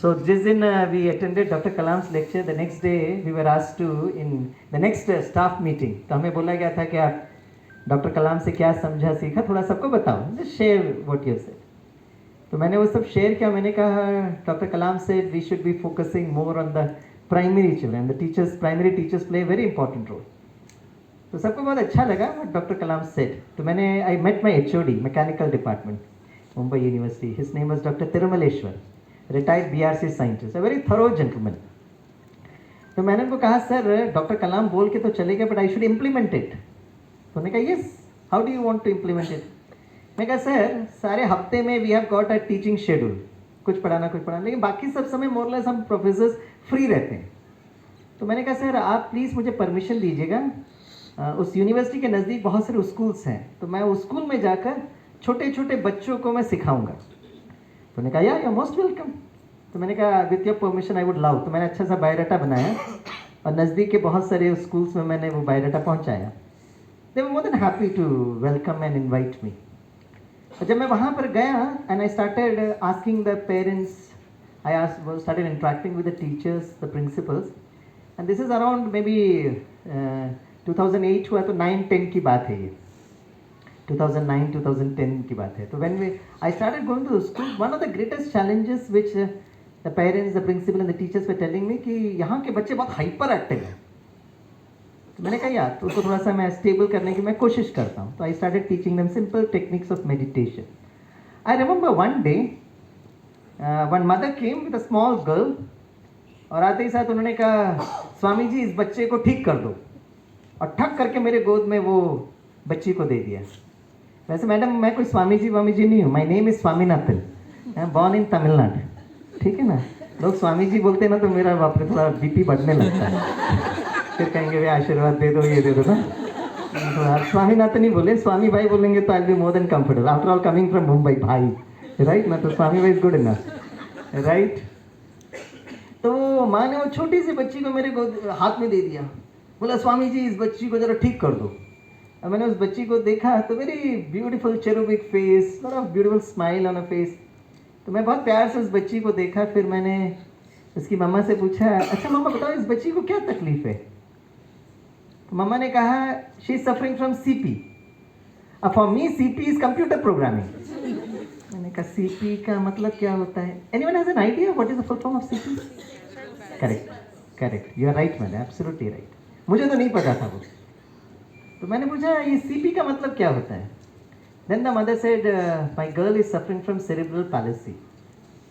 So this दिन we attended Dr. Kalam's lecture. The next day we were asked to in the next staff meeting. तो हमें बोला गया था कि आप डॉक्टर कलाम से क्या समझा सीखा थोड़ा सबको बताओ. Just share what you said. तो मैंने वो सब शेयर किया. मैंने कहा doctor Kalam said we should be focusing more on the primary children. The teachers, primary teachers play a very important role. तो सबको बहुत अच्छा लगा what Dr. Kalam said. तो मैंने I met my HOD, mechanical department, Mumbai University. His name was Dr. Tirumaleshwar, retired BRC scientist, a very thorough gentleman. तो मैंने उनको कहा सर डॉक्टर कलाम बोल के तो चले गए but I should implement it. तो उन्होंने कहा yes, how do you want to implement it. मैं कहा सर सारे हफ्ते में we have got a teaching schedule, कुछ पढ़ाना, लेकिन बाकी सब समय मोरलेस हम प्रोफेसर्स फ्री रहते हैं. तो मैंने कहा सर आप प्लीज़ मुझे परमिशन दीजिएगा, उस यूनिवर्सिटी के नज़दीक बहुत सारे स्कूल्स हैं, तो मैं उस स्कूल में जाकर छोटे छोटे बच्चों को मैं सिखाऊंगा. तो उन्होंने कहा या मोस्ट वेलकम. तो मैंने कहा with your permission I would love. तो मैंने अच्छा सा बायोडाटा बनाया और नज़दीक के बहुत सारे स्कूल्स में मैंने वो बायोडाटा पहुंचाया. They were more than happy to welcome and invite me. और जब मैं वहाँ पर गया and I started asking the parents, I started interacting with the teachers, the principals, and this is around maybe 2008 हुआ, तो 9-10 की बात है ये, 2009-2010 की बात है. तो when I started going to the school, one of the greatest challenges which the parents, the principal and the teachers were telling me कि यहाँ के बच्चे बहुत हाइपर एक्टिव हैं. तो मैंने कहा यार तो उसको थोड़ा सा मैं स्टेबल करने की मैं कोशिश करता हूँ. तो I started teaching them simple techniques of meditation. I remember one day one mother came with a small girl, और आते ही साथ उन्होंने कहा स्वामी जी इस बच्चे को ठीक कर दो, और ठक करके मेरे गोद में वो बच्ची को दे दिया. वैसे मैडम मैं कोई स्वामी जी नहीं हूँ, my name is Swaminathan, I am born in Tamil Nadu. ठीक है ना, लोग स्वामी जी बोलते हैं ना तो मेरा बाप रे थोड़ा बीपी बढ़ने लगता है. फिर कहेंगे वे आशीर्वाद दे दो, ये दे दो ना. तो स्वामीनाथन ही बोले, स्वामी भाई बोलेंगे तो I be more than comfortable. After all coming from Mumbai भाई, राइट ना, तो स्वामी भाई इज गुड इनफ, राइट. तो माँ ने वो छोटी सी बच्ची को मेरे हाथ में दे दिया, बोला स्वामी जी इस बच्ची को जरा ठीक कर दो. और मैंने उस बच्ची को देखा तो very beautiful cherubic face, lot of beautiful smile on a face. तो मैं बहुत प्यार से उस बच्ची को देखा. फिर मैंने उसकी मम्मा से पूछा अच्छा मम्मा बताओ इस बच्ची को क्या तकलीफ है. तो मम्मा ने कहा she is suffering from CP. For me CP is computer programming. मैंने कहा सीपी का मतलब क्या होता है? Anyone has an idea what is the full form of CP? Correct, you are right madam, absolutely right. मुझे तो नहीं पता था वो. तो मैंने पूछा ये सीपी का मतलब क्या होता है? Then the mother said my girl is suffering from cerebral palsy.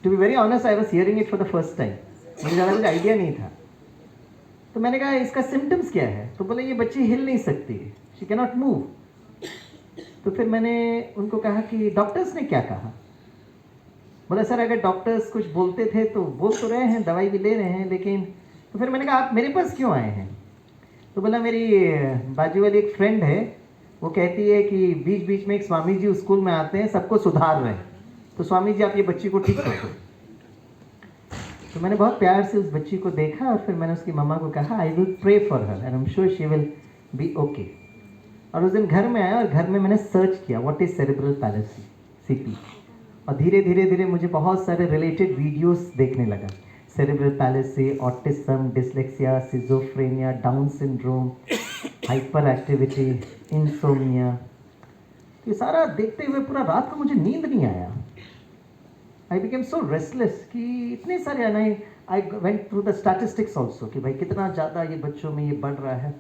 To be very honest I was hearing it for the first time, मुझे ज़्यादा कुछ आइडिया नहीं था. तो मैंने कहा इसका सिम्टम्स क्या है? तो बोले ये बच्ची हिल नहीं सकती, शी कैन नॉट मूव. तो फिर मैंने उनको कहा कि डॉक्टर्स ने क्या कहा? बोला सर अगर डॉक्टर्स कुछ बोलते थे तो बोल तो रहे हैं, दवाई भी ले रहे हैं, लेकिन. तो फिर मैंने कहा आप मेरे पास क्यों आए हैं? तो बोला मेरी बाजू वाली एक फ्रेंड है, वो कहती है कि बीच बीच में एक स्वामी जी स्कूल में आते हैं, सबको सुधार रहे हैं, तो स्वामी जी आप ये बच्ची को ठीक कर दो. तो मैंने बहुत प्यार से उस बच्ची को देखा और फिर मैंने उसकी मम्मा को कहा I will pray for her and I am sure she will be okay. और उस दिन घर में आया और घर में मैंने सर्च किया व्हाट इज सेरेब्रल पैलेसी, सीपी, और धीरे धीरे मुझे बहुत सारे रिलेटेड वीडियोस देखने लगा. Cerebral palsy, autism, dyslexia, schizophrenia, down syndrome, hyper activity, insomnia. ये सारा देखते हुए पूरा रात को मुझे नींद नहीं आया. आई बिकेम सो रेस्टलेस कि इतने सारे I went through the statistics also कि भाई कितना ज़्यादा ये बच्चों में ये बढ़ रहा है.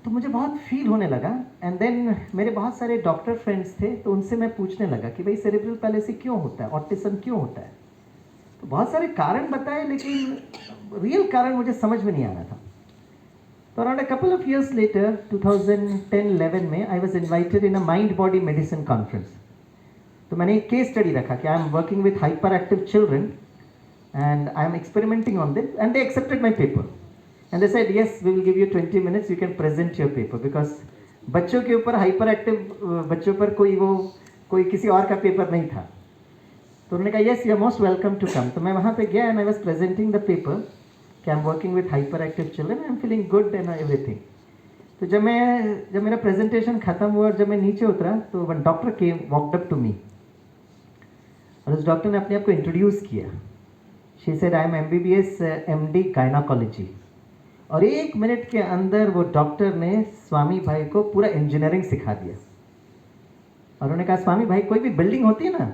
तो मुझे बहुत फील होने लगा. एंड देन मेरे बहुत सारे डॉक्टर फ्रेंड्स थे, तो उनसे मैं पूछने लगा कि भाई सेरेब्रल पैलेसी क्यों होता है, ऑटिज्म क्यों होता है. तो बहुत सारे कारण बताए, लेकिन रियल कारण मुझे समझ में नहीं आ रहा था. तो around a couple of years later 2010-11 में I was invited in a mind body medicine conference. तो मैंने एक केस स्टडी रखा कि I am working with hyper active children and I am experimenting on this and they accepted my paper and they said yes we will give you 20 minutes, you can present your paper. Because बच्चों के ऊपर, hyper active बच्चों पर कोई किसी और का paper नहीं था. तो उन्होंने कहा yes you are most welcome to come. तो मैं वहाँ पे गया and I was presenting the paper कि I am working with hyper active children, I am feeling good and everything. तो जब मेरा प्रेजेंटेशन खत्म हुआ और जब मैं नीचे उतरा तो one doctor came walked up to me, और उस डॉक्टर ने अपने आप को इंट्रोड्यूस किया. She said I am MBBS MD gynaecology. और 1 मिनट के अंदर वो डॉक्टर ने स्वामी भाई को पूरा इंजीनियरिंग सिखा दिया। और उन्होंने कहा स्वामी भाई कोई भी बिल्डिंग होती है ना,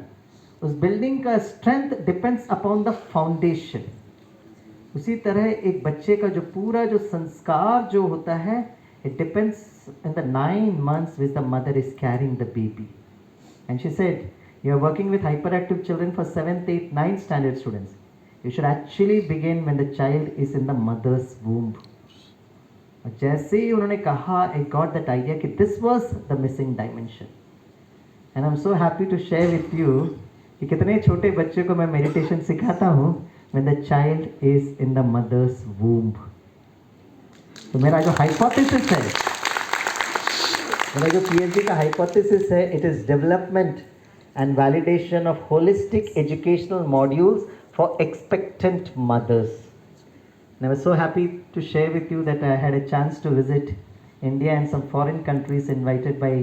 उस बिल्डिंग का strength depends upon the foundation. उसी तरह एक बच्चे का जो पूरा जो संस्कार जो होता है, it depends in the 9 months which the mother is carrying the baby. And she said, you are working with hyperactive children for 7th, 8th, 9th standard students. You should actually begin when the child is in the mother's womb. और जैसे ही उन्होंने कहा, I got that idea कि this was the missing dimension. And I'm so happy to share with you कि कितने छोटे बच्चे को मैं मेडिटेशन सिखाता हूँ when the child is in the mother's womb. तो मेरा जो हाइपोथेसिस है, मेरा जो PhD का हाइपोथेसिस है, it is development and validation of holistic educational modules for expectant mothers. And I was so happy to share with you that I had a chance to visit India and some foreign countries invited by,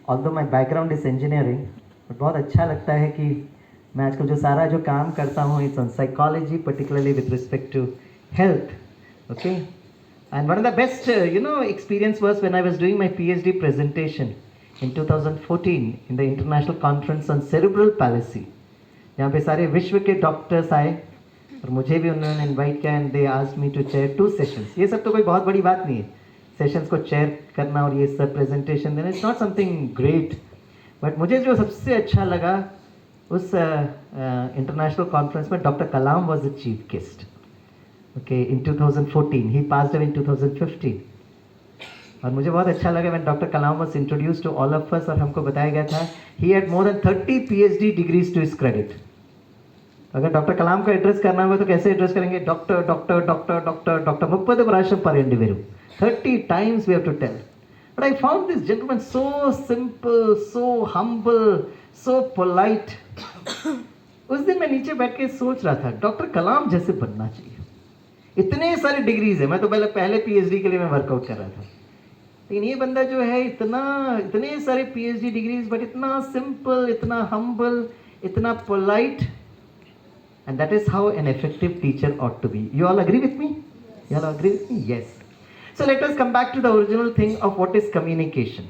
although my background is engineering, but बहुत अच्छा लगता है कि मैं आजकल जो सारा जो काम करता हूँ, it's on psychology, particularly with respect to health. Okay, and one of the best experience was when I was doing my PhD presentation in 2014 in the international conference on cerebral palsy, जहाँ पे सारे विश्व के doctors आए और मुझे भी उन्होंने इनवाइट किया and they asked me to chair 2 sessions. ये सब तो कोई बहुत बड़ी बात नहीं है, सेशंस को चेयर करना और ये सब प्रेजेंटेशन देना, it's not something great. But मुझे जो सबसे अच्छा लगा उस इंटरनेशनल कॉन्फ्रेंस में doctor Kalam was the chief guest. Okay, in 2014 he passed away in 2015। और मुझे बहुत अच्छा लगा when doctor Kalam was introduced to all of us और हमको बताया गया था he had more than 30 PhD degrees to his credit. अगर डॉक्टर कलाम को एड्रेस करना होगा तो कैसे एड्रेस करेंगे? Doctor doctor doctor doctor doctor मुप्पद प्राशम परियंडी वेरू 30 times we have to tell. But I found this gentleman so simple, so humble, so polite. उस दिन मैं नीचे बैठ के सोच रहा था डॉक्टर कलाम जैसे बनना चाहिए। इतने सारे डिग्रीज है, मैं तो पहले PhD के लिए मैं वर्कआउट कर रहा था, लेकिन ये बंदा जो है इतने सारे PhD डिग्रीज बट इतना सिंपल, इतना हम्बल, इतना polite, and that is how an effective teacher ought to be. You all agree with me? You all agree with me? Yes. So let us come back to the original thing of what is communication.